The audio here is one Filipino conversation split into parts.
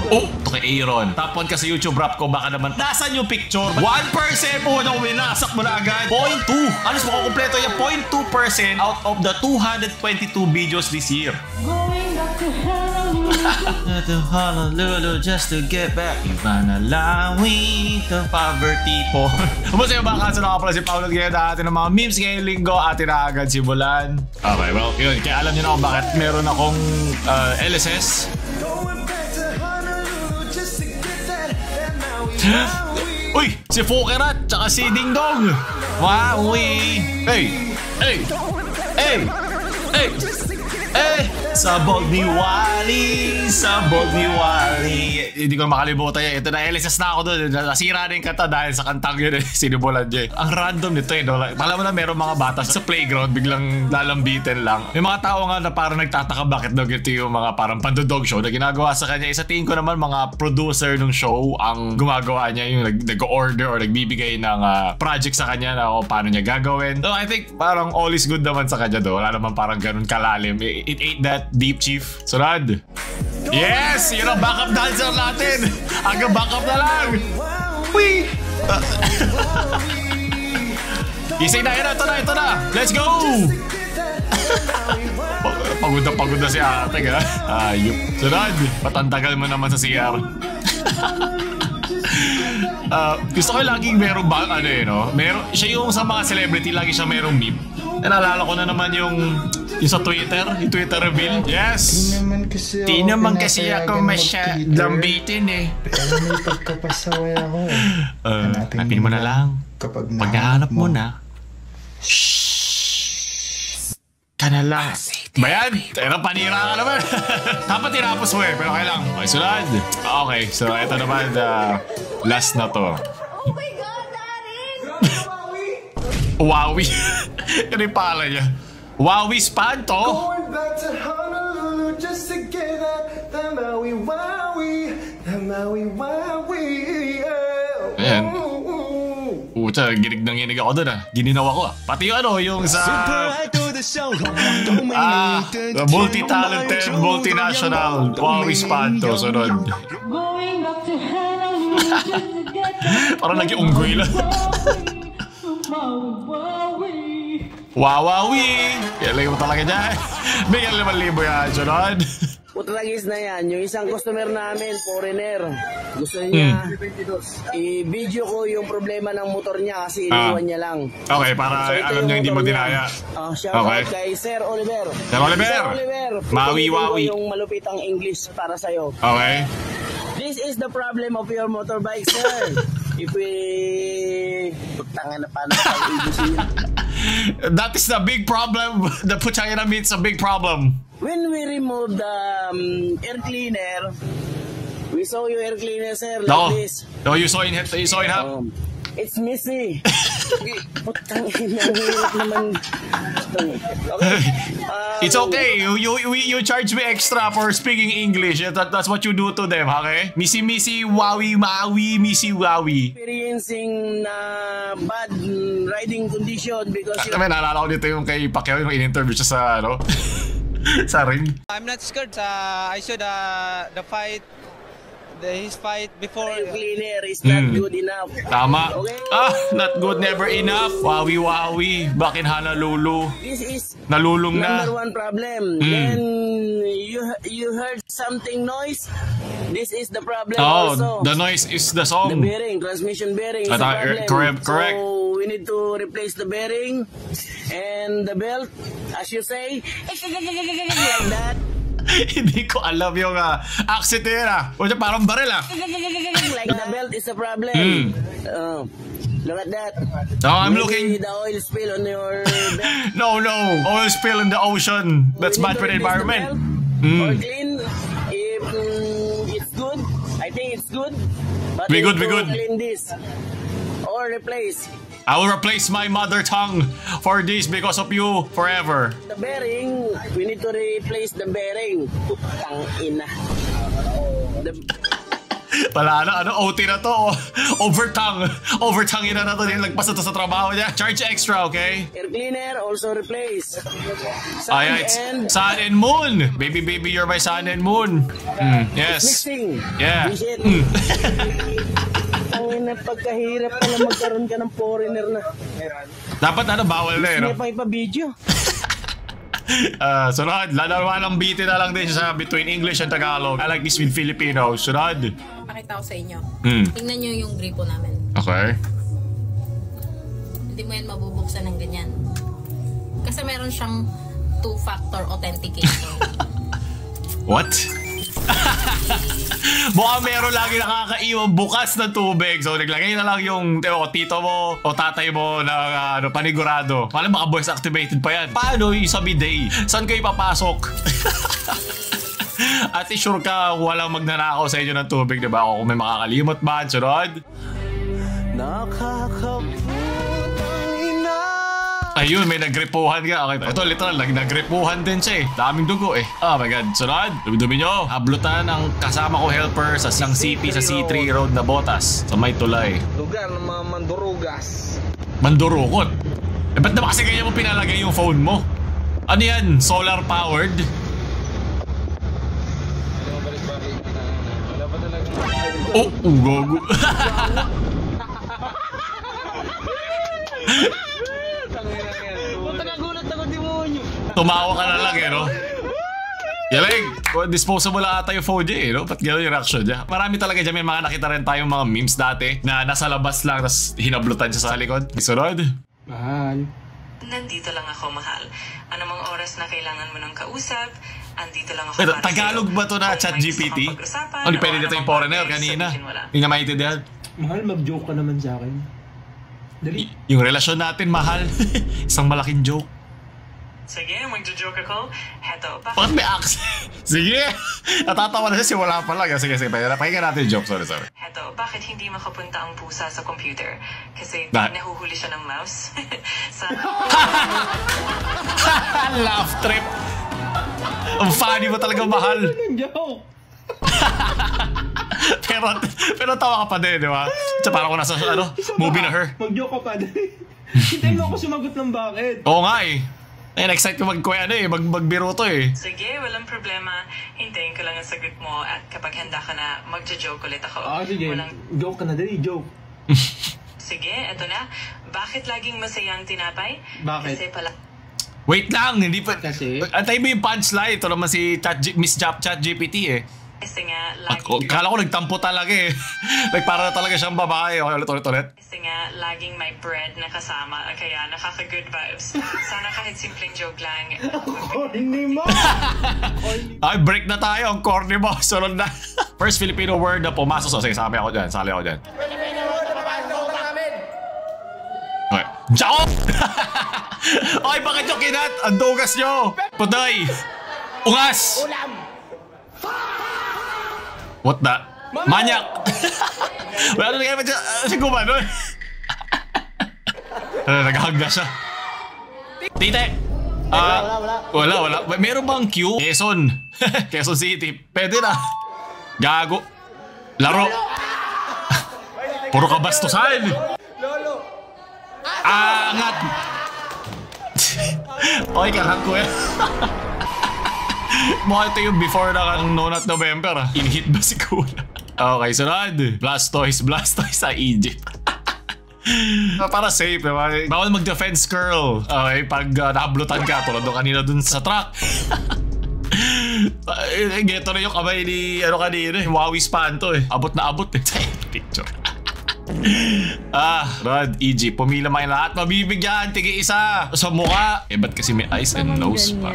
Oh, ito kay Aaron. Top 1 kasi YouTube rap ko, baka naman. Nasaan yung picture? 1% po na winasak mo na agad. 0.2. Alos mo kumpleto yung 0.2% out of the 222 videos this year. Going back to Honolulu. To Honolulu just to get back. Ipanalawi the poverty po. Kumusta yung mga kaso na pala si Paolo ngayon na atin ng mga memes ngayong linggo atin na agad simulan. Okay, well, yun. Kaya alam niyo na kung bakit meron akong LSS. Uy! Si Fokerat tsaka si Ding Dong! Wow! Hey! Hey! Hey! Hey! Hey! Sabog ni Wally! Sabog ni Wally! Hindi ko makalimutan yan. Ito na, LSS na ako doon. Nasira na yung kanta dahil sa kantang yun. Sinimulan niya. Ang random nito eh. No? Alam mo na meron mga bata sa playground biglang lalambitin lang. May mga tao nga na parang nagtataka bakit daw ganito yung mga parang pandodog show na ginagawa sa kanya. Sa tingin ko naman mga producer ng show ang gumagawa niya yung nag-order or nagbibigay ng project sa kanya na kung paano niya gagawin. So I think parang all is good naman sa kanya do. Wala naman parang ganun kalalim. It ain't that deep, Chief. Sunod. Yes! Yun ang backup dancer natin. Hanggang backup na lang. Wee! Isay na, ito na. Let's go! Pagod na si ate ka. Ayup. Sunod. Patantagal mo naman sa CR. Gusto ko laging merong siya yung sa mga celebrity, lagi siya merong meme. Naalala ko na naman yung sa Twitter, yung Twitter reveal. Yes! Di naman kasi ako masyadong bitin eh. Pero may pagkapasaway ako eh. Hanapin mo na lang. Pag nahanap mo na, ka na lang. Bayan! Pero panira ka naman. Dapat tinapos mo eh, pero okay lang. Okay, sunod. Okay, so ito naman, last na to. Oh my God, Daddy! Wowie. Yan yung pala niya. Wowie Spanto. Going back to Honolulu just to get that Maui Wowie. That Maui Wowie. Ayan. Pucha, ginig ako dun ah. Gininaw ako ah. Pati yung yung sa multi-talented, multinational Wowie Spanto. Sunod. Going back to Honolulu just to get that. Parang naging unggoy lang. Wawawi! Kailangan mo talaga dyan. Bigyan 5,000 yan, sunod. Putragis na yan. Yung isang customer namin, foreigner. Gusto niya i-video ko yung problema ng motor niya kasi iniwan niya lang. Okay, para so, alam niya hindi mo dinaya. Shout out kay Sir Oliver. Sir Oliver! Mawi-wawi. Yung malupitang English para sa'yo. Okay. This is the problem of your motorbike, sir. If we... Tangan na paano That is the big problem. The putangina means a big problem. When we remove the air cleaner, we saw your air cleaner, sir, like this. No, you saw in half. It's messy. Putangina naman. Okay. It's okay. You charge me extra for speaking English. That's what you do to them, okay? Missy, wowie, mawi, missy, wowie. Experiencing bad riding condition because naalala ko dito yung kay Pacquiao yung in-interview siya sa sa ring. I'm not scared. I saw the fight. His fight before. Cleaner is not good enough. Tama. Okay. Not good, never enough. Wowie. Back in Honolulu. This is nalulung na. Number one problem. Then you heard something noise. This is the problem also. The noise is the song. The bearing, transmission bearing is the problem. Correct. So we need to replace the bearing and the belt, as you say, like that. Hindi ko alam yung accent nila. O parang baril Like the belt is a problem. Look at that. No, I'm looking. The oil spill on your belt. No. Oil spill in the ocean. That's bad for the environment. Or clean. If it's good, I think it's good. But we good. Clean this. Or replace. I will replace my mother tongue for this because of you forever. The bearing, we need to replace the bearing. Putang ina. Wala na, ano, OT na to. Overtang na to. Lagpas na to sa trabaho niya. Charge extra, okay? Air cleaner, also replace. Ay, Sun and Moon. Baby, you're my Sun and Moon. Yes. Mixing. Yeah. Visit. Ang pagkahirap pala magkaroon ka ng foreigner na. Dapat ano, bawal na eh, no? May pang ipa-video. Sunod, lalawa ng biti na lang din sa between English and Tagalog. I like this with Filipino. Sunod. Pakita ko sa inyo. Tingnan nyo yung gripo namin. Okay. Hindi mo yan mabubuksan ng ganyan. Kasi meron siyang 2-factor authentication. What? Mukhang meron lagi nakakaiwan bukas na tubig. So naglagay na lang yung tito mo o tatay mo na panigurado. Paano baka voice activated pa yan? Paano yung sa bidet? Saan kayo papasok? At sure ka walang magnanakaw sa inyo ng tubig, diba? O kung may makakalimot ba? Sunod. Ayun, may nagripuhan ka. Okay, ito literal, nagripuhan din siya eh. Daming dugo eh. Oh my God. Sunod, dumi-dumi nyo. Hablutan ang kasama ko helper sa isang CP sa C3 Road na Botas sa may tulay. Lugar ng mga mandurugas. Mandurukot? Eh, ba't naman kasi ganyan mo pinalagay yung phone mo? Ano yan? Solar powered? Oh, gogo. Tumawa ka na lang eh, no? Yaling, disposable ata yung phone niya eh, no? Ba't gano'n yung reaction niya? Marami talaga dyan, may mga nakita rin tayong mga memes dati na nasa labas lang, tapos hinablutan siya sa likod. Isunod. Mahal. Nandito lang ako, mahal. Anumang oras na kailangan mo ng kausap, andito lang ako Wait, para Tagalog ba to na chat GPT? O, di pwede dito yung foreigner kanina. Hindi nga maintindihan. Mahal, mag-joke ka naman sa akin. Dali. Yung relasyon natin, mahal. Isang malaking joke. Sige, magjo-joke ako. Heto, Bakit may accent? Sige! Natatawa na siya, wala pa lang. Sige, pakinggan natin yung joke. Sorry. Heto, bakit hindi makapunta ang pusa sa computer? Kasi nahuhuli siya ng mouse. Sana... Laugh trip! Ang funny mo talaga, mahal. Joke! pero tawa ka pa din, di ba? Tsaka parang kung nasa movie na Her. Mag-joke ka pa din. Hintayin mo ako sumagot ng bakit. Oo nga eh. Excited ko magbiro to eh. Sige, walang problema. Hintayin ko lang ang sagot mo at kapag handa ka na, magjo-joke ulit ako. Sige. Joke ka na, dali. Joke. Sige, eto na. Bakit laging masaya ang tinapay? Bakit? Kasi pala... Wait lang, hindi pa... Kasi? Antay mo yung punchline. Ito naman si Miss Chat GPT eh. Kasi nga, laging... Kala ko nagtampo talaga eh. Like para talaga siyang babae. Okay, ulit. Kasi nga, laging may bread na kasama. Kaya nakaka-good vibes. Sana kahit simpleng joke lang. Hindi mo! Ay, break na tayo. Ang corny mo. Sunod na. First Filipino word na pumasok. So, sige, sali ako dyan. Okay. Jao! Okay, bakit yung kinat? Ang dugas nyo! Putoy! Ungas! What the? Manyak! Wala na nangyari pa dyan. Kasi gumano eh. Naghahag na siya. Tite! Wala. Meron bang Q? Quezon. Quezon City. Pwede na. Gago. Laro. Puro kabastusan. Angat. Okay, karang ko eh. Mukha ito yung before na No Nut November. In-hit ba si Kuna? Okay, sunod. Blastoise sa Egypt. Para safe, diba? Bawal mag-defense curl. Okay, pag nahablutan ka, tulad doon kanina dun sa truck. Geto na yung kamay ni kanina, Huawei Spanto eh. Abot na abot eh. Picture. Rod, EG, pumila may lahat. Mabibigyan, tigi isa. Sa mukha. Ba't kasi may eyes and nose pa?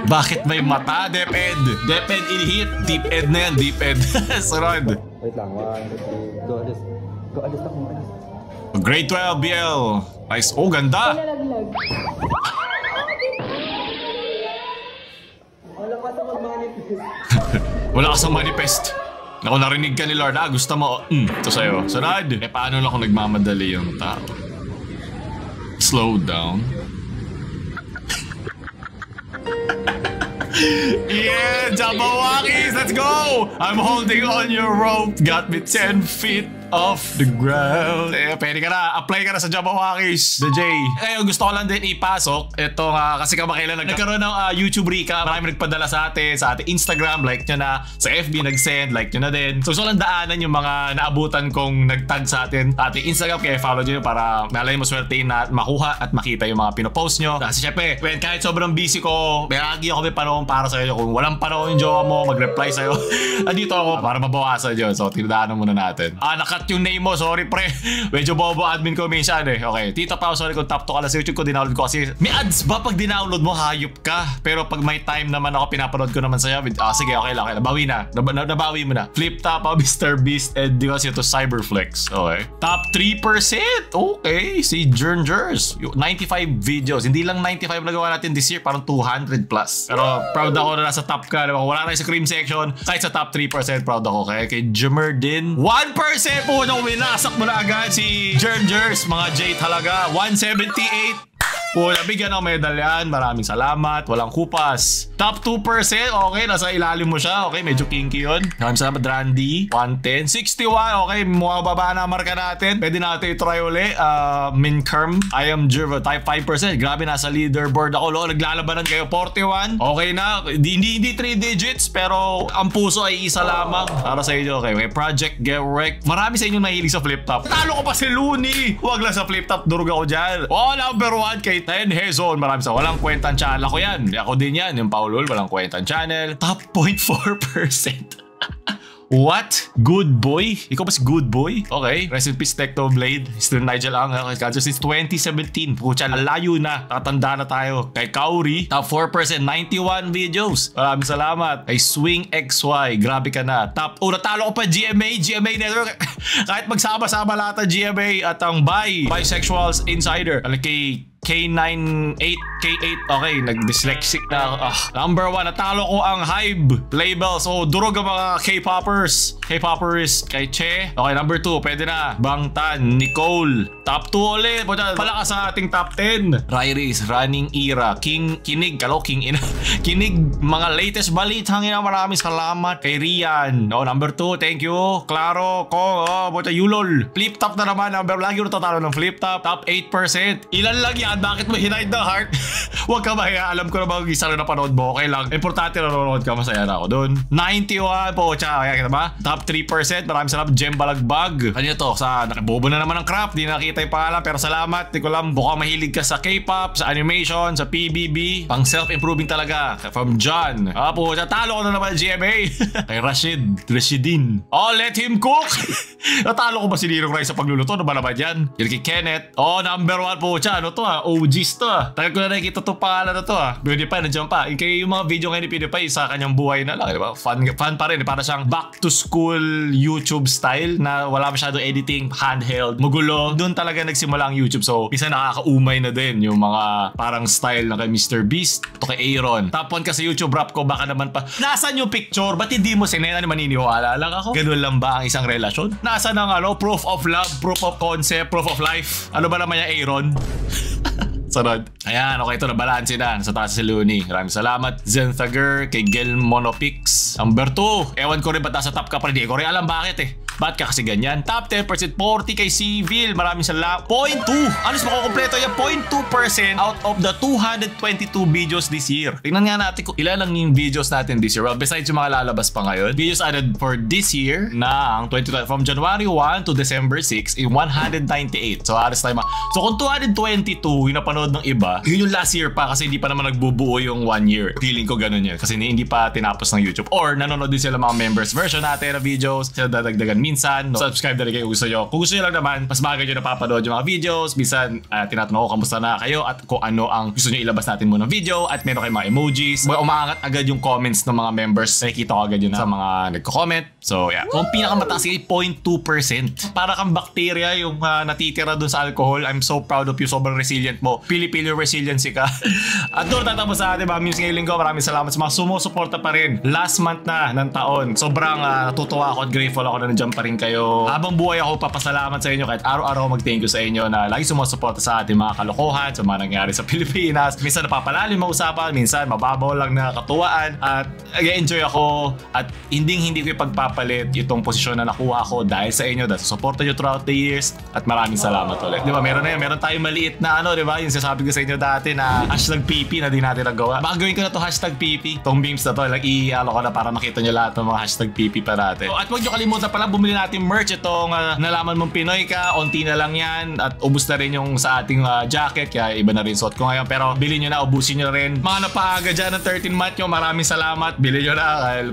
Bakit may mata? Deped in-hit. Deep ed na yan, deep ed. Sunod. Wait lang, 1, 2, 3. Go, adjust ako. Grade 12 BL. Nice. Oh, ganda. Wala ka sa manifest. Naku, narinig ka ni Lord. Gusto mo. Ito sa'yo. Sunod. Paano lang kung nagmamadali yung tao? Slow down. Yeah, Jabawakis, let's go! I'm holding on your rope, got me 10 feet off the ground. Pwede ka na, apply ka na sa Jabawakis, the J. Ngayon gusto ko lang din ipasok ito kasi kamakailan nagkaroon ng YouTube recap. Marami nagpadala sa atin Instagram, like nyo na, sa FB nag-send, like nyo na din. So gusto ko lang daanan yung mga naabutan kong nagtag sa ating Instagram, kaya follow nyo para malay mo swertein na makuha at makita yung mga pinopost nyo. Kasi syempre, kahit sobrang busy ko, may lagi ako may panahon para sa'yo. Kung walang panahon yung jowa mo, mag-reply sa'yo. Andito ako para mabawasan yun. So tinadaanan muna natin. Nakat yung name mo, sorry pre. Medyo bobo admin ko minsan eh. Okay, Tito Pao, sorry kung top to ka lang sa YouTube ko, dinownload ko kasi may ads ba pag dinownload mo, hayop ka. Pero pag may time naman ako, pinapanood ko naman sa'yo. Sige, okay lang. Nabawi na. Nabawi mo na. Flip Top, Mr. Beast, and di kasi ito Cyberflex. Okay. Top 3%. Okay. Si Jernjers. 95 videos. Hindi lang 95 nagawa natin this year, parang 200 plus. Pero proud ako na nasa top ka. Wala na sa cream section. Kahit sa top 3%, proud ako. Kay Jemerdin, 1% po na winasak mo na agad si Jernjers. Mga J talaga. 178. Nabigyan ng medalyan. Maraming salamat. Walang kupas. Top 2%. Okay, nasa ilalim mo siya. Okay, medyo kinky yun. Maraming salamat, Randy. 110. 61. Okay, mukhang baba na marka natin. Pwede natin i-try uli. Minkerm. I am Jerva. Type 5%. Grabe, nasa leaderboard ako. Naglalabanan kayo. 41. Okay na. Hindi 3 digits. Pero ang puso ay isa lamang. Para sa inyo. Okay, Project Get Wrecked. Marami sa inyo nahilig sa flip top. Talo ko pa si Looney. Huwag lang sa flip top. Durug ako dyan. Number 1 kay 10 Hezon. Maraming sa walang kwentang channel ko yan. Ako din yan. Yung Paulol, walang kwentang channel. Top 0.4%. What? Good boy? Ikaw ba si good boy? Okay. Rest in peace, Technoblade. Still Nigel Ang. Cancer since 2017. Pucha, layo na. Tatanda na tayo. Kay Kauri, top 4%. 91 videos. Maraming salamat. Kay Swing XY. Grabe ka na. Top. Natalo ko pa GMA Network. Kahit magsama-sama lahat ng GMA at ang Bisexuals Insider. Kay K98, K8, okay, nag-dyslexic na. Number 1, natalo ko ang Hive labels. Durog ang mga K-Poppers. K-Poppers, kay Che. Okay, number 2, pwede na. Bangtan, Nicole. Top 2 ulit. Palakas sa ating top 10. Rairis, Running Era, Kinig, King Ina. Kinig, mga latest balit. Hangina, maraming salamat. Kay Rian. Number 2, thank you. Claro, Yulol. Flip top na naman. Lagi ko natatalo ng flip top. Top 8%. Ilan lang yan? Bakit mo hinide the heart? Huwag ka mahiya. Alam ko na ba isa na napanood mo. Okay lang. Importante na nanonood ka. Masaya na ako doon. 91 po. Kaya kita ba? Top 3%. Maraming salamat. Gem Balagbag. Ano to? Bobo na naman ng crap. Di nakita yung pangalan. Pero salamat. Di ko lang. Baka mahilig ka sa K-pop, sa animation, sa PBB. Pang self-improving talaga. From John. Po. Talo ko na naman GMA. Kay Rashidin. Let him cook. Natalo ko ba si Nirong Rai sa pagluluto? Ano ba naman yan? Yung kay Kenneth. Number 1 po. Ano to OGs to Tagal ko na nakikita to pangalan na to PewDiePie nandiyan pa. Yung mga video ngayon ni PewDiePie sa kanyang buhay na lang, diba? Fun pa rin. Para siyang back to school YouTube style na wala masyado editing, handheld, magulo. Doon talaga nagsimula ang YouTube. So isa nakakaumay na din yung mga parang style na kay Mr. Beast to kay Aaron. Top 1 kasi YouTube rap ko, baka naman pa. Nasaan yung picture? Ba't hindi mo sinena? Maniniwala lang ako? Ganun lang ba ang isang relasyon? Nasaan ang proof of love, proof of concept, proof of life? Ano ba naman yung Aaron? Sarod. Ayan, okay, ito na balanse na. Nasa taas si Looney. Maraming salamat. Zenthager, kay Gel Monopix. Number 2. Ewan ko rin ba't nasa top ka pa rin. Di ko rin alam bakit Ba't ka kasi ganyan? Top 10%, 40 kay Civil. Maraming salamat. 0.2. Alos makukompleto yan. 0.2% out of the 222 videos this year. Tingnan nga natin kung ilan lang yung videos natin this year. Well, besides yung mga lalabas pa ngayon. Videos added for this year na ang 2020. From January 1 to December 6 in 198. So, alas tayo So, kung 222 yung napanood ng iba, yun yung last year pa kasi hindi pa naman nagbubuo yung 1 year. Feeling ko ganun yun. Kasi hindi pa tinapos ng YouTube. Or nanonood din sila mga members version natin na videos. Sila dadagdagan minsan. Subscribe na rin kayo kung gusto nyo. Kung gusto nyo lang naman, mas bagay nyo napapanood yung mga videos. Minsan, tinatanong ko kamusta na kayo at kung ano ang gusto nyo ilabas natin muna video at meron kayong mga emojis. Umaangat agad yung comments ng mga members. Nakikita ko agad yun sa mga nagko-comment. So, yeah. Kung pinakamataas ay 0.2%. Para kang bacteria yung natitira dun sa alcohol. I'm so proud of you. Sobrang resilient mo. Pili-pili resiliency ka. At doon tatapos sa ating mga memes ngayong linggo. Maraming salamat sa mga sumusuporta pa rin. Last month na ng taon. Sobrang natutuwa ako at grateful ako na nandiyan pa rin kayo. Habang buhay ako, papasalamat sa inyo kahit araw-araw mag-thank you sa inyo na lagi sumusuporta sa ating mga kalokohan, sa mga nangyari sa Pilipinas. Minsan napapalalim ang usapan, minsan mababaw lang na katuwaan, at enjoy ako at hindi ko ipagpapalit itong posisyon na nakuha ko dahil sa inyo, dahil sa support nyo throughout the years, at maraming salamat ulit. Di ba, meron tayong maliit na di ba, yung sasabi ko sa inyo dati na #PP na di natin nagawa. Baka gawin ko na to #PP, tong memes na to, i-alo ko na para makita nyo lahat ng mga #PP pa natin. At huwag nyo kalimutan pala, bumili natin merch itong Nalaman Mong Pinoy Ka, onti na lang yan, at ubus na rin yung sa ating jacket, kaya iba na rin suot ko ngayon, pero bilhin nyo na, ubusin nyo rin. Mga napaaga dyan ng 13 month nyo, maraming salamat, bilhin nyo na.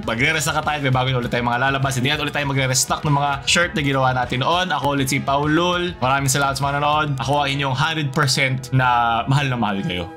Magre-rest na ka tayo, may bago ulit tayo mga lalabas, hindi ulit tayo magre-restock ng mga shirt na ginawa natin noon. Ako ulit si Paulul, maraming salamat sa mga nanonood. Ako ang inyong 100% na mahal kayo.